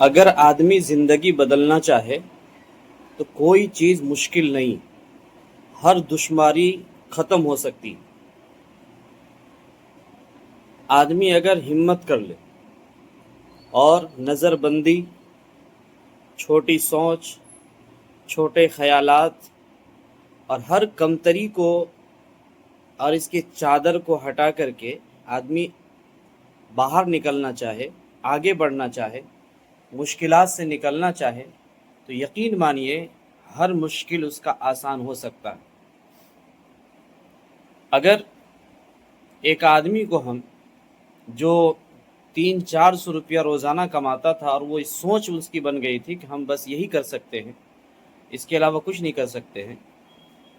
اگر آدمی زندگی بدلنا چاہے تو کوئی چیز مشکل نہیں، ہر دشواری ختم ہو سکتی۔ آدمی اگر ہمت کر لے اور نظر بندی، چھوٹی سوچ، چھوٹے خیالات اور ہر کمتری کو اور اس کی چادر کو ہٹا کر کے آدمی باہر نکلنا چاہے، آگے بڑھنا چاہے، مشکلات سے نکلنا چاہے، تو یقین مانیے ہر مشکل اس کا آسان ہو سکتا ہے۔ اگر ایک آدمی کو ہم جو 300-400 روپیہ روزانہ کماتا تھا اور وہ سوچ اس کی بن گئی تھی کہ ہم بس یہی کر سکتے ہیں، اس کے علاوہ کچھ نہیں کر سکتے ہیں،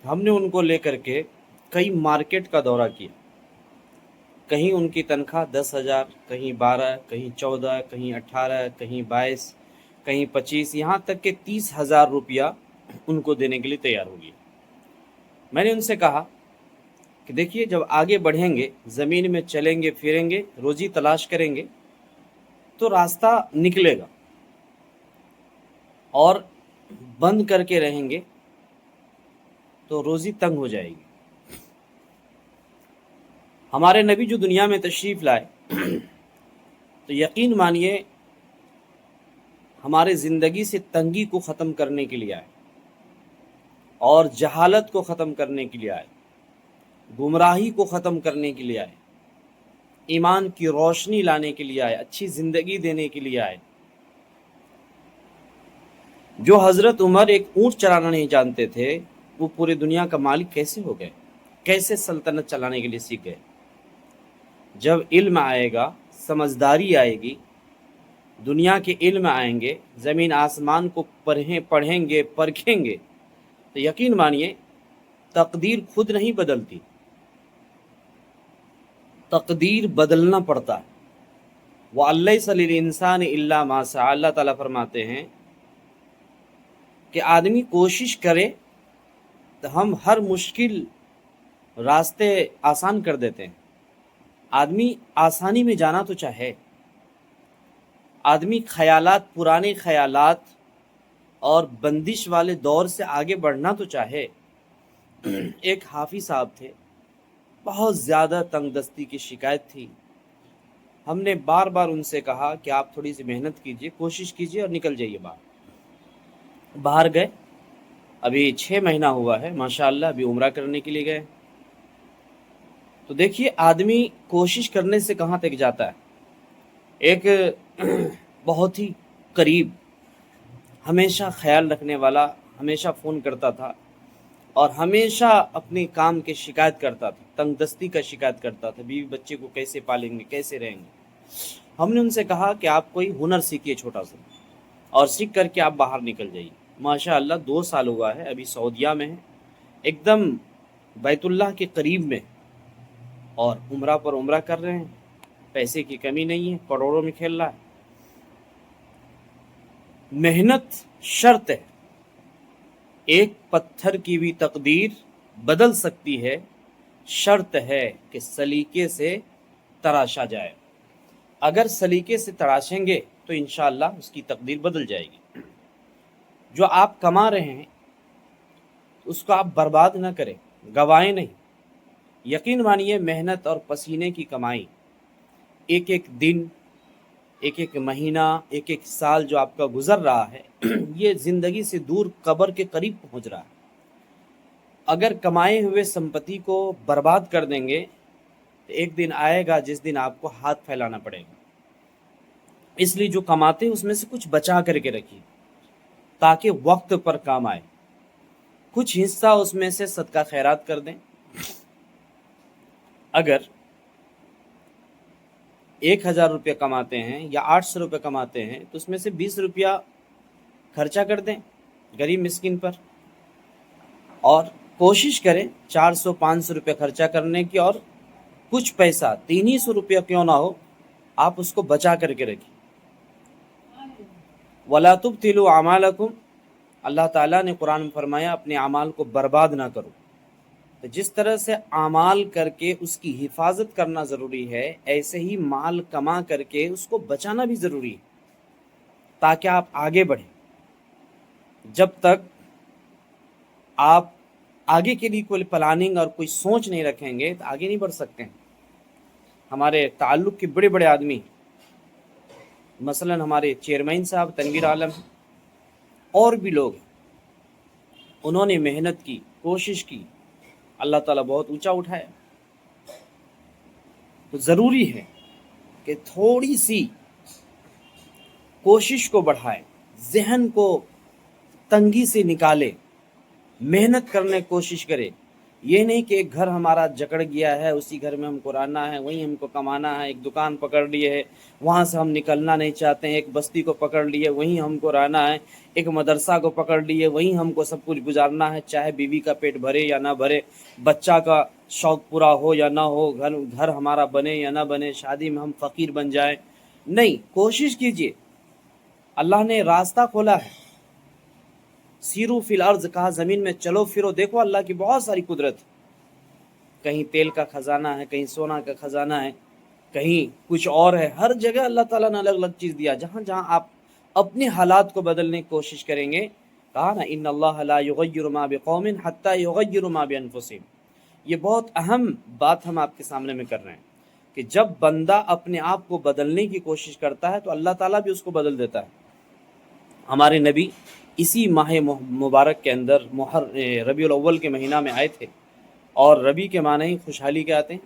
ہم نے ان کو لے کر کے کئی مارکیٹ کا دورہ کیا۔ کہیں ان کی تنخواہ 10,000، کہیں 12، کہیں 14، کہیں 18، کہیں 22، کہیں 25، یہاں تک کہ 30,000 روپیہ ان کو دینے کے لیے تیار ہو گیا۔ میں نے ان سے کہا کہ دیکھیے، جب آگے بڑھیں گے، زمین میں چلیں گے پھریں گے، روزی تلاش کریں گے تو راستہ نکلے گا، اور بند کر کے رہیں گے تو روزی تنگ ہو جائے گی۔ ہمارے نبی جو دنیا میں تشریف لائے تو یقین مانیے ہمارے زندگی سے تنگی کو ختم کرنے کے لیے آئے، اور جہالت کو ختم کرنے کے لیے آئے، گمراہی کو ختم کرنے کے لیے آئے، ایمان کی روشنی لانے کے لیے آئے، اچھی زندگی دینے کے لیے آئے۔ جو حضرت عمر ایک اونٹ چلانا نہیں جانتے تھے، وہ پوری دنیا کا مالک کیسے ہو گئے؟ کیسے سلطنت چلانے کے لیے سیکھ گئے؟ جب علم آئے گا، سمجھداری آئے گی، دنیا کے علم آئیں گے، زمین آسمان کو پڑھیں گے، پرکھیں گے، تو یقین مانیے تقدیر خود نہیں بدلتی، تقدیر بدلنا پڑتا ہے۔ وَأَلَّيْسَ لِلْإِنسَانِ إِلَّا مَا سَعَى، اللہ تعالیٰ فرماتے ہیں کہ آدمی کوشش کرے تو ہم ہر مشکل راستے آسان کر دیتے ہیں۔ آدمی آسانی میں جانا تو چاہے، آدمی خیالات، پرانے خیالات اور بندش والے دور سے آگے بڑھنا تو چاہے۔ ایک حافظ صاحب تھے، بہت زیادہ تنگ دستی کی شکایت تھی۔ ہم نے بار بار ان سے کہا کہ آپ تھوڑی سی محنت کیجئے، کوشش کیجئے اور نکل جائیے باہر گئے۔ ابھی 6 مہینہ ہوا ہے ماشاءاللہ، ابھی عمرہ کرنے کے لیے گئے۔ تو دیکھیے آدمی کوشش کرنے سے کہاں تک جاتا ہے۔ ایک بہت ہی قریب، ہمیشہ خیال رکھنے والا، ہمیشہ فون کرتا تھا اور ہمیشہ اپنے کام کی شکایت کرتا تھا، تنگ دستی کا شکایت کرتا تھا، بیوی بچے کو کیسے پالیں گے، کیسے رہیں گے۔ ہم نے ان سے کہا کہ آپ کوئی ہنر سیکھیے چھوٹا سا، اور سیکھ کر کے آپ باہر نکل جائیے۔ ماشاءاللہ 2 سال ہوا ہے، ابھی سعودیہ میں ہے، ایک دم بیت اللہ کے قریب میں، اور عمرہ پر عمرہ کر رہے ہیں، پیسے کی کمی نہیں ہے، کروڑوں میں کھیل رہا ہے۔ محنت شرط ہے، ایک پتھر کی بھی تقدیر بدل سکتی ہے، شرط ہے کہ سلیقے سے تراشا جائے۔ اگر سلیقے سے تراشیں گے تو انشاءاللہ اس کی تقدیر بدل جائے گی۔ جو آپ کما رہے ہیں اس کو آپ برباد نہ کریں، گوائیں نہیں۔ یقین مانیے محنت اور پسینے کی کمائی، ایک ایک دن، ایک ایک مہینہ، ایک ایک سال جو آپ کا گزر رہا ہے، یہ زندگی سے دور قبر کے قریب پہنچ رہا ہے۔ اگر کمائے ہوئے سمپتی کو برباد کر دیں گے تو ایک دن آئے گا جس دن آپ کو ہاتھ پھیلانا پڑے گا۔ اس لیے جو کماتے ہیں اس میں سے کچھ بچا کر کے رکھیے تاکہ وقت پر کام آئے۔ کچھ حصہ اس میں سے صدقہ خیرات کر دیں۔ اگر 1,000 روپیہ کماتے ہیں یا 800 روپے کماتے ہیں تو اس میں سے 20 روپیہ خرچہ کر دیں غریب مسکین پر، اور کوشش کریں 400-500 روپے خرچہ کرنے کی، اور کچھ پیسہ 300 روپیہ کیوں نہ ہو آپ اس کو بچا کر کے رکھیں۔ وَلَا تُبْطِلُوا أَعْمَالَكُمْ، اللہ تعالیٰ نے قرآن میں فرمایا اپنے اعمال کو برباد نہ کرو۔ تو جس طرح سے اعمال کر کے اس کی حفاظت کرنا ضروری ہے، ایسے ہی مال کما کر کے اس کو بچانا بھی ضروری ہے، تاکہ آپ آگے بڑھیں. جب تک آپ آگے کے لیے کوئی پلاننگ اور کوئی سوچ نہیں رکھیں گے تو آگے نہیں بڑھ سکتے ہیں. ہمارے تعلق کے بڑے بڑے آدمی، مثلا ہمارے چیئرمین صاحب تنویر عالم اور بھی لوگ، انہوں نے محنت کی، کوشش کی، اللہ تعالیٰ بہت اونچا اٹھایا. تو ضروری ہے کہ تھوڑی سی کوشش کو بڑھائیں، ذہن کو تنگی سے نکالے، محنت کرنے کی کوشش کرے. یہ نہیں کہ ایک گھر ہمارا جکڑ گیا ہے، اسی گھر میں ہم کو رہنا ہے، وہیں ہم کو کمانا ہے. ایک دکان پکڑ لیے ہے، وہاں سے ہم نکلنا نہیں چاہتے ہیں. ایک بستی کو پکڑ لیے، وہیں ہم کو رہنا ہے. ایک مدرسہ کو پکڑ لیے، وہیں ہم کو سب کچھ گزارنا ہے، چاہے بیوی کا پیٹ بھرے یا نہ بھرے، بچہ کا شوق پورا ہو یا نہ ہو، گھر ہمارا بنے یا نہ بنے، شادی میں ہم فقیر بن جائیں. نہیں، کوشش کیجئے. اللہ نے راستہ کھولا ہے. سیرو فی الارض، کہا زمین میں چلو پھرو، دیکھو اللہ کی بہت ساری قدرت. کہیں تیل کا خزانہ ہے، کہیں سونا کا خزانہ ہے، کہیں کچھ اور ہے. ہر جگہ اللہ تعالیٰ نے الگ الگ چیز دیا. جہاں جہاں آپ اپنے حالات کو بدلنے کی کوشش کریں گے، کہا نا ان اللہ لا یغیر ما بقوم حتی یغیروا ما بانفسہم. یہ بہت اہم بات ہم آپ کے سامنے میں کر رہے ہیں کہ جب بندہ اپنے آپ کو بدلنے کی کوشش کرتا ہے تو اللہ تعالیٰ بھی اس کو بدل دیتا ہے. ہمارے نبی اسی ماہ مبارک کے اندر ربیع الاول کے مہینہ میں آئے تھے، اور ربیع کے معنی ہی خوشحالی کے آتے ہیں.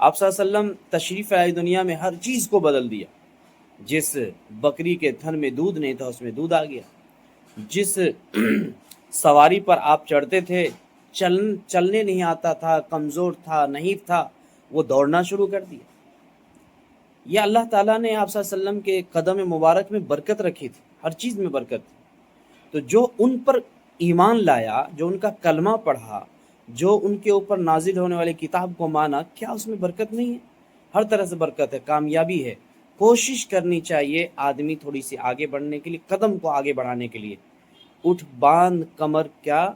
آپ صلی اللہ علیہ وسلم تشریف آئے دنیا میں، ہر چیز کو بدل دیا. جس بکری کے تھن میں دودھ نہیں تھا، اس میں دودھ آ گیا. جس سواری پر آپ چڑھتے تھے، چلنے نہیں آتا تھا، کمزور تھا، نہیں تھا، وہ دوڑنا شروع کر دیا. یہ اللہ تعالیٰ نے آپ صلی اللہ علیہ وسلم کے قدم مبارک میں برکت رکھی تھی، ہر چیز میں برکت تھی. تو جو ان پر ایمان لایا، جو ان کا کلمہ پڑھا، جو ان کے اوپر نازل ہونے والی کتاب کو مانا، کیا اس میں برکت نہیں ہے؟ ہر طرح سے برکت ہے، کامیابی ہے. کوشش کرنی چاہیے آدمی تھوڑی سی آگے بڑھنے کے لیے، قدم کو آگے بڑھانے کے لیے. اٹھ باندھ کمر کیا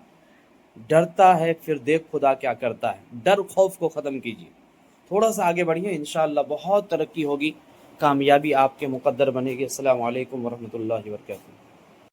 ڈرتا ہے، پھر دیکھ خدا کیا کرتا ہے. ڈر خوف کو ختم کیجیے، تھوڑا سا آگے بڑھیے، انشاءاللہ بہت ترقی ہوگی، کامیابی آپ کے مقدر بنے گی. السلام علیکم ورحمۃ اللہ وبرکاتہ.